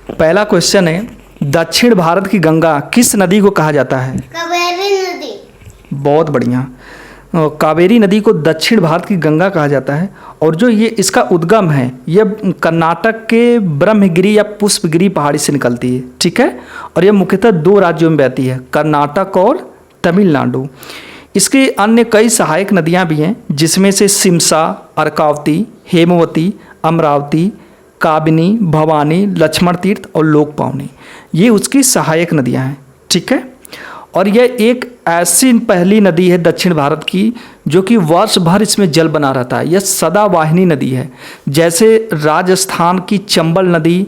पहला क्वेश्चन है, दक्षिण भारत की गंगा किस नदी को कहा जाता है? कावेरी नदी। बहुत बढ़िया। कावेरी नदी को दक्षिण भारत की गंगा कहा जाता है। और जो ये इसका उद्गम है, यह कर्नाटक के ब्रह्मगिरी या पुष्पगिरी पहाड़ी से निकलती है, ठीक है। और यह मुख्यतः 2 राज्यों में बहती है, कर्नाटक और तमिलनाडु। इसके अन्य कई सहायक नदियां भी हैं, जिसमें से सिमसा, अर्कावती, हेमवती, अमरावती, काबिनी, भवानी, लक्ष्मण तीर्थ और लोकपावनी, ये उसकी सहायक नदियां हैं, ठीक है। और यह एक ऐसी पहली नदी है दक्षिण भारत की जो कि वर्ष भर इसमें जल बना रहता है। यह सदावाहिनी नदी है। जैसे राजस्थान की चंबल नदी,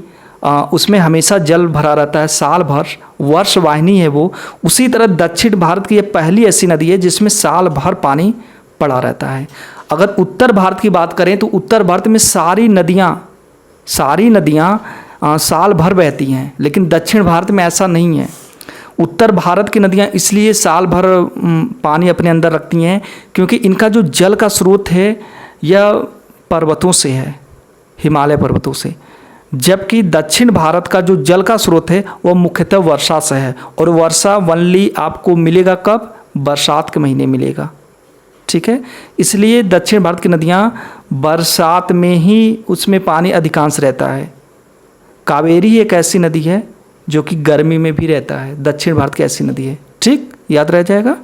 उसमें हमेशा जल भरा रहता है साल भर, वर्ष वाहिनी है वो। उसी तरह दक्षिण भारत की यह पहली ऐसी नदी है जिसमें साल भर पानी पड़ा रहता है। अगर उत्तर भारत की बात करें तो उत्तर भारत में सारी नदियाँ साल भर बहती हैं, लेकिन दक्षिण भारत में ऐसा नहीं है। उत्तर भारत की नदियाँ इसलिए साल भर पानी अपने अंदर रखती हैं क्योंकि इनका जो जल का स्रोत है यह पर्वतों से है, हिमालय पर्वतों से। जबकि दक्षिण भारत का जो जल का स्रोत है वह मुख्यतः वर्षा से है। और वर्षा वनली आपको मिलेगा कब? बरसात के महीने मिलेगा, ठीक है। इसलिए दक्षिण भारत की नदियाँ बरसात में ही उसमें पानी अधिकांश रहता है। कावेरी एक ऐसी नदी है जो कि गर्मी में भी रहता है, दक्षिण भारत की ऐसी नदी है, ठीक, याद रह जाएगा।